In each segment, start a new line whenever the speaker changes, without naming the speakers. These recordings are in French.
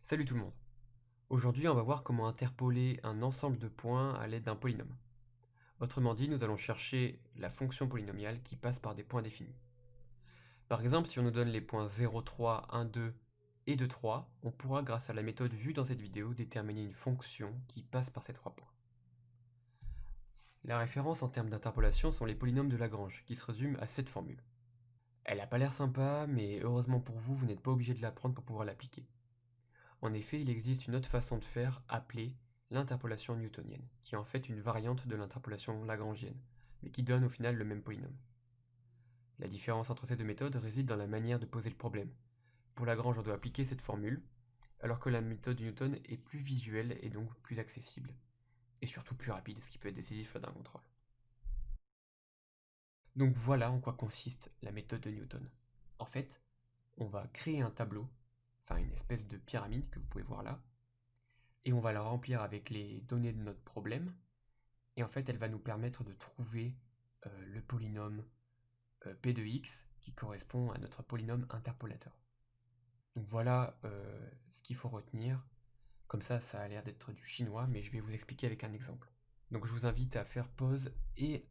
Salut tout le monde. Aujourd'hui, on va voir comment interpoler un ensemble de points à l'aide d'un polynôme. Autrement dit, nous allons chercher la fonction polynomiale qui passe par des points définis. Par exemple, si on nous donne les points 0, 3, 1, 2 et 2, 3, on pourra, grâce à la méthode vue dans cette vidéo, déterminer une fonction qui passe par ces trois points. La référence en termes d'interpolation sont les polynômes de Lagrange, qui se résument à cette formule. Elle n'a pas l'air sympa, mais heureusement pour vous, vous n'êtes pas obligé de l'apprendre pour pouvoir l'appliquer. En effet, il existe une autre façon de faire appelée l'interpolation newtonienne, qui est en fait une variante de l'interpolation lagrangienne, mais qui donne au final le même polynôme. La différence entre ces deux méthodes réside dans la manière de poser le problème. Pour Lagrange, on doit appliquer cette formule, alors que la méthode de Newton est plus visuelle et donc plus accessible, et surtout plus rapide, ce qui peut être décisif lors d'un contrôle. Donc voilà en quoi consiste la méthode de Newton. En fait, on va créer un tableau, enfin une espèce de pyramide que vous pouvez voir là, et on va la remplir avec les données de notre problème, et en fait elle va nous permettre de trouver le polynôme p de x qui correspond à notre polynôme interpolateur. Donc voilà ce qu'il faut retenir. Comme ça a l'air d'être du chinois, mais je vais vous expliquer avec un exemple. Donc je vous invite à faire pause et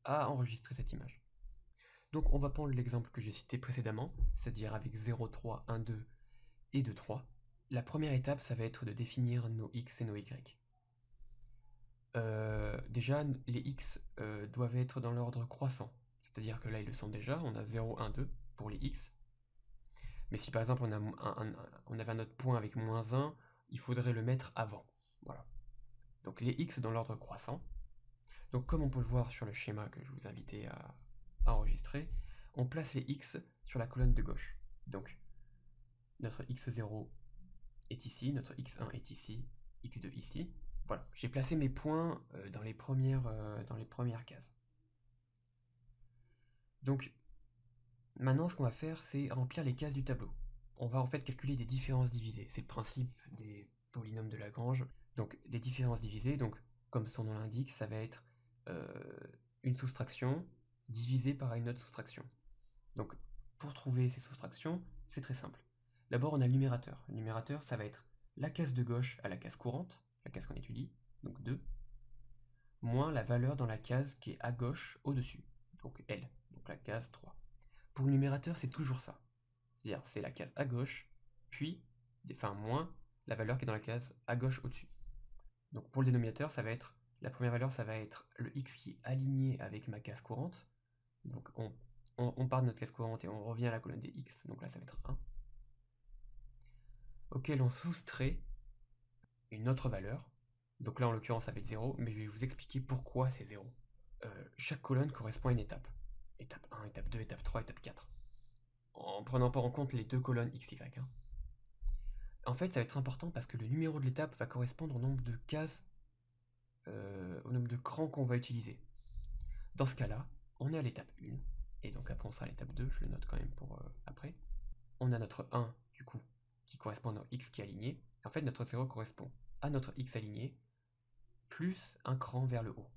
à enregistrer cette image. Donc on va prendre l'exemple que j'ai cité précédemment, c'est-à-dire avec 0, 3, 1, 2 et 2, 3. La première étape, ça va être de définir nos x et nos y. Déjà, les x doivent être dans l'ordre croissant, c'est-à-dire que là ils le sont déjà, on a 0, 1, 2 pour les x. Mais si par exemple on avait un autre point avec moins 1, il faudrait le mettre avant. Voilà. Donc les x dans l'ordre croissant. Donc comme on peut le voir sur le schéma que je vous invitais à enregistrer, on place les x sur la colonne de gauche. Donc notre x0 est ici, notre x1 est ici, x2 ici. Voilà, j'ai placé mes points dans les premières cases. Donc maintenant ce qu'on va faire, c'est remplir les cases du tableau. On va en fait calculer des différences divisées. C'est le principe des polynômes de Lagrange. Donc des différences divisées, donc comme son nom l'indique, ça va être une soustraction divisée par une autre soustraction. Donc pour trouver ces soustractions, c'est très simple. D'abord on a le numérateur. Le numérateur, ça va être la case de gauche à la case courante, la case qu'on étudie, donc 2, moins la valeur dans la case qui est à gauche au-dessus, donc L, donc la case 3. Pour le numérateur, c'est toujours ça. C'est-à-dire, c'est la case à gauche, puis, enfin, moins la valeur qui est dans la case à gauche au-dessus. Donc pour le dénominateur, ça va être, la première valeur, ça va être le x qui est aligné avec ma case courante. Donc on part de notre case courante et on revient à la colonne des x, donc là ça va être 1. Auquel on soustrait une autre valeur. Donc là en l'occurrence ça va être 0, mais je vais vous expliquer pourquoi c'est 0. Chaque colonne correspond à une étape. Étape 1, étape 2, étape 3, étape 4. En prenant pas en compte les deux colonnes x, y. En fait, ça va être important parce que le numéro de l'étape va correspondre au nombre de cases, au nombre de crans qu'on va utiliser. Dans ce cas-là, on est à l'étape 1, et donc après on sera à l'étape 2, je le note quand même pour après. On a notre 1, du coup, qui correspond à notre x qui est aligné. En fait, notre 0 correspond à notre x aligné, plus un cran vers le haut.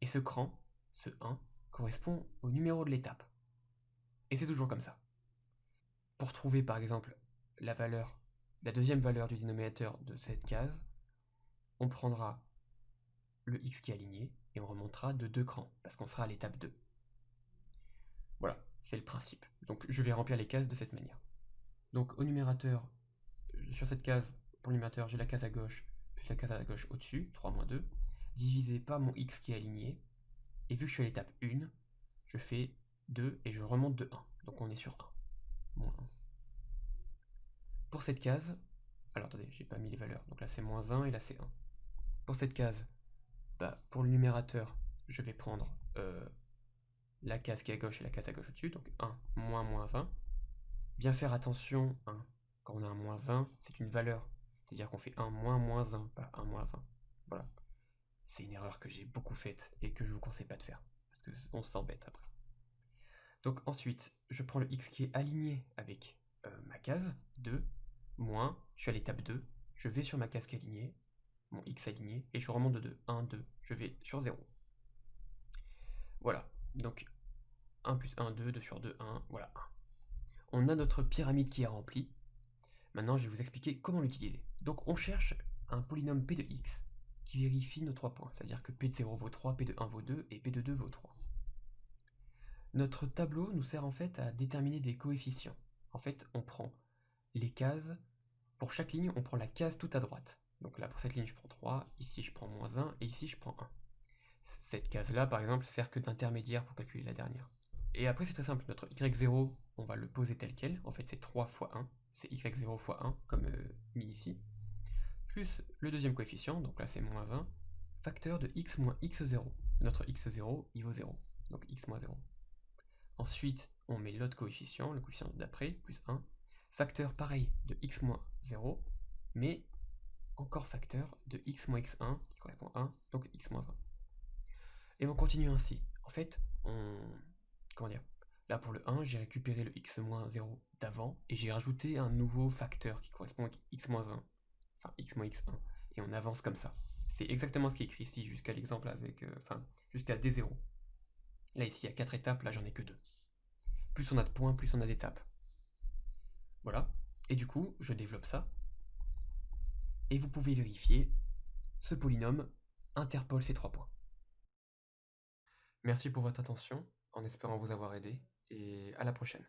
Et ce cran, ce 1, correspond au numéro de l'étape. Et c'est toujours comme ça. Pour trouver par exemple la deuxième valeur du dénominateur de cette case, on prendra le x qui est aligné et on remontera de 2 crans, parce qu'on sera à l'étape 2. Voilà, c'est le principe. Donc je vais remplir les cases de cette manière. Donc au numérateur, sur cette case, pour le numérateur, j'ai la case à gauche, plus la case à gauche au-dessus, 3 moins 2, divisé par mon x qui est aligné, et vu que je suis à l'étape 1, je fais 2 et je remonte de 1. Donc on est sur 1. Moins 1. Pour cette case, alors attendez, j'ai pas mis les valeurs, donc là c'est moins 1 et là c'est 1. Pour cette case, pour le numérateur, je vais prendre la case qui est à gauche et la case à gauche au-dessus, donc 1 moins moins 1. Bien faire attention, quand on a un moins 1, c'est une valeur, c'est-à-dire qu'on fait 1 moins moins 1, pas 1 moins 1. Voilà. C'est une erreur que j'ai beaucoup faite et que je vous conseille pas de faire, parce qu'on s'embête après. Donc ensuite, je prends le x qui est aligné avec ma case, 2, moins, je suis à l'étape 2, je vais sur ma case qui est alignée, mon x aligné, et je remonte de 2, 1, 2, je vais sur 0. Voilà, donc 1 plus 1, 2, 2 sur 2, 1, voilà 1. On a notre pyramide qui est remplie. Maintenant, je vais vous expliquer comment l'utiliser. Donc, on cherche un polynôme P de x qui vérifie nos 3 points, c'est-à-dire que P de 0 vaut 3, P de 1 vaut 2 et P de 2 vaut 3. Notre tableau nous sert en fait à déterminer des coefficients. En fait, on prend les cases, pour chaque ligne, on prend la case tout à droite. Donc là, pour cette ligne, je prends 3, ici je prends moins 1, et ici je prends 1. Cette case-là, par exemple, sert que d'intermédiaire pour calculer la dernière. Et après, c'est très simple, notre y0, on va le poser tel quel, en fait c'est 3 fois 1, c'est y0 fois 1, comme mis ici, plus le deuxième coefficient, donc là c'est moins 1, facteur de x moins x0. Notre x0, il vaut 0, donc x moins 0. Ensuite, on met l'autre coefficient, le coefficient d'après, plus 1, facteur pareil de x moins 0, mais encore facteur de x moins x1, qui correspond à 1, donc x moins 1. Et on continue ainsi. En fait, comment dire, là pour le 1, j'ai récupéré le x-0 d'avant, et j'ai rajouté un nouveau facteur qui correspond à x-1, enfin x moins x1, et on avance comme ça. C'est exactement ce qui est écrit ici, jusqu'à l'exemple avec, jusqu'à d0. Là ici, il y a 4 étapes, là j'en ai que 2. Plus on a de points, plus on a d'étapes. Voilà. Et du coup, je développe ça. Et vous pouvez vérifier, ce polynôme interpole ces 3 points. Merci pour votre attention, en espérant vous avoir aidé, et à la prochaine.